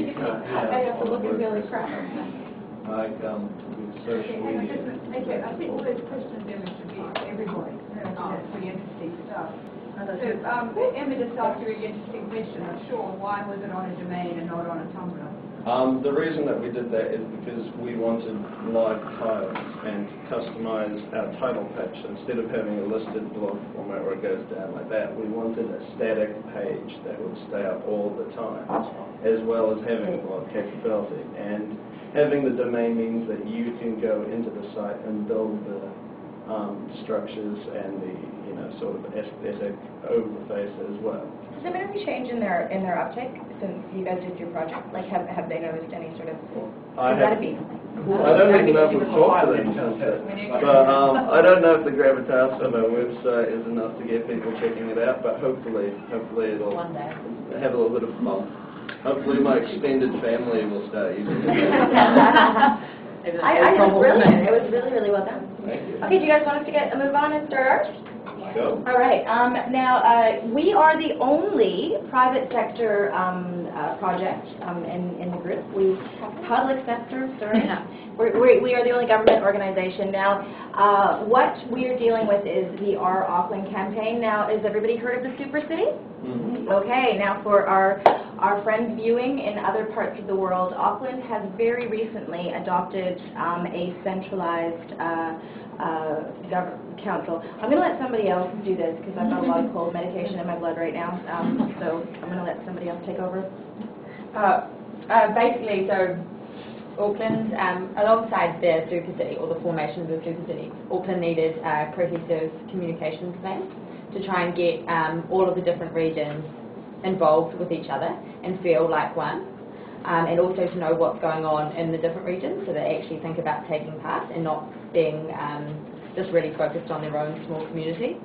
They have to look really proud. Like with social media. Okay, I think all those questions should be everybody. Pretty interesting stuff. So, Emma just asked a really interesting question. I'm sure. Why was it on a domain and not on a Tumblr? The reason that we did that is because we wanted live tiles and customize our title page. So instead of having a listed blog format where it goes down like that, we wanted a static page that would stay up all the time, as well as having blog capability. And having the domain means that you can go into the site and build the structures and the sort of aesthetic over the face as well. Has there been any change in their uptake since you guys did your project? Like, have they noticed any sort of? I don't even know if we've talked to them since that. But I don't know if the gravitas of our website is enough to get people checking it out. But hopefully it'll have a little bit of fun. Hopefully my extended family will start using it. I think it was brilliant. It was really, really well done. Thank you. Okay, do you guys want us to move on and start ours? Go. All right. Now, we are the only private sector project in the group. Public sector, sorry. We are the only government organization. Now, what we are dealing with is the Our Auckland campaign. Now, has everybody heard of the Super City? Mm-hmm. Okay. Now, for our friends viewing in other parts of the world, Auckland has very recently adopted a centralized council. I'm going to let somebody else do this because I've got a lot of cold medication in my blood right now. So I'm going to let somebody else take over. Basically, so Auckland, alongside the Super City, or the formation of the Super City, Auckland needed a cohesive communications plan to try and get all of the different regions involved with each other and feel like one. And also to know what's going on in the different regions, so they actually think about taking part and not being just really focused on their own small community.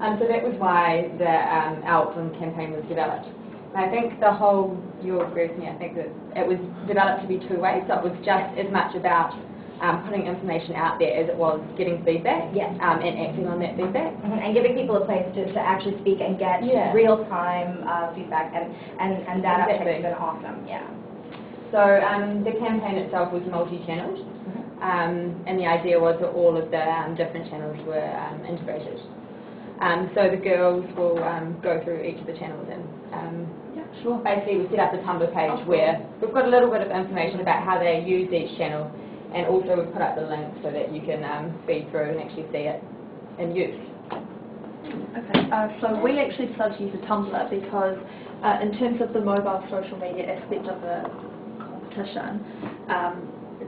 So that was why the our Auckland campaign was developed. And I think you'll agree with me, I think that it was developed to be two ways, so it was just as much about putting information out there as it was getting feedback and acting on that feedback. And giving people a place to actually speak and get real-time feedback, and that has been awesome. Yeah. So the campaign itself was multi-channeled, and the idea was that all of the different channels were integrated. So the girls will go through each of the channels and basically we set up the Tumblr page where we've got a little bit of information about how they use each channel, and also we've put up the link so that you can feed through and actually see it in use. Okay, so we actually decided to use a Tumblr because in terms of the mobile social media aspect of the competition,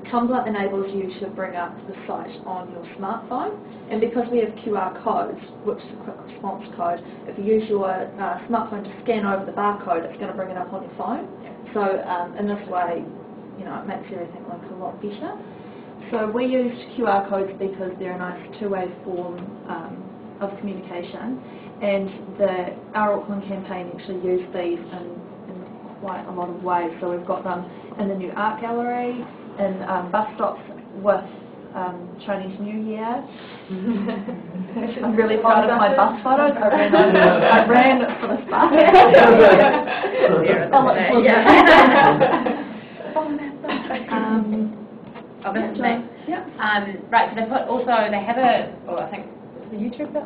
Tumblr enables you to bring up the site on your smartphone, and because we have QR codes, which is a quick response code, if you use your smartphone to scan over the barcode, it's going to bring it up on your phone. So in this way, it makes everything look a lot better. So we used QR codes because they're a nice two-way form of communication, and our Auckland campaign actually used these in quite a lot of ways. So we've got them in the new art gallery, in bus stops with Chinese New Year. I'm really proud of my bus photos. I ran for this bus. Right, so they have I think it's the YouTube that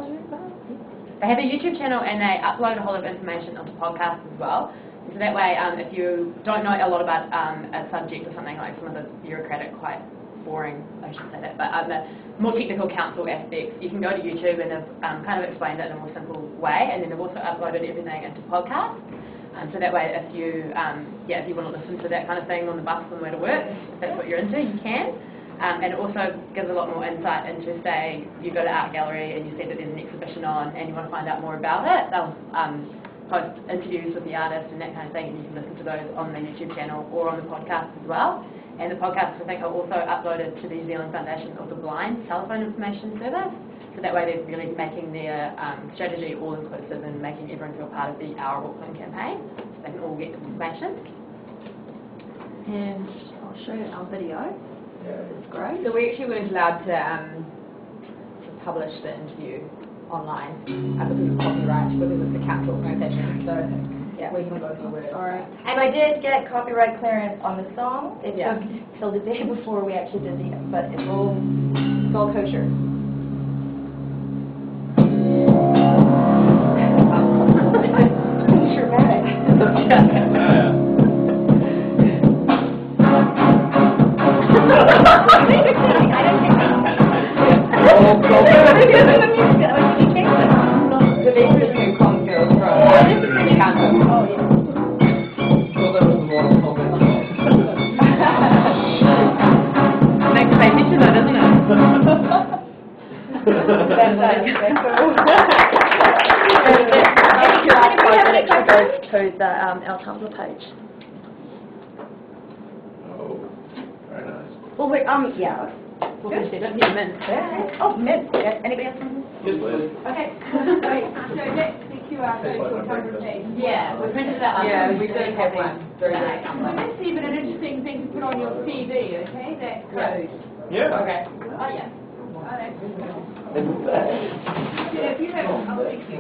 they have a YouTube channel, and they upload a whole lot of information onto podcasts as well. So that way, if you don't know a lot about a subject or something, like some of the bureaucratic, quite boring, I shouldn't say that, but the more technical council aspects, you can go to YouTube and they've kind of explained it in a more simple way, and then they've also uploaded everything into podcasts. So that way, if you want to listen to that kind of thing on the bus on the way to work, if that's what you're into, you can. And it also gives a lot more insight into, say, you go to art gallery and you see that there's an exhibition on and you want to find out more about it. They'll post interviews with the artist and that kind of thing, and you can listen to those on the YouTube channel or on the podcast as well. And the podcasts, I think, are also uploaded to the New Zealand Foundation of the Blind telephone information service. So that way they're really making their strategy all-inclusive and making everyone feel part of the Our Auckland campaign, so they can all get this information. And I'll show you our video. It's great. So we actually weren't allowed to publish the interview online because of copyright, because it's a council organisation. So Yeah. we can go to Word. Sorry. And I did get copyright clearance on the song. It Yeah. took till the day before we actually did the, but it's all kosher. Dramatic. To our Tumblr page. Oh, very nice. Well, yeah. Good. Mint. Yeah. Oh, mint. Anybody else? Yes, please. Okay, great. So next, the QR code to a Tumblr page. Yeah, we printed that up. Yeah, we did have one. So that's even an interesting thing to put on your CV, okay, that code. Yeah. Okay. Oh, yeah. Oh, that's good. Yeah, if you have, I'll fix it.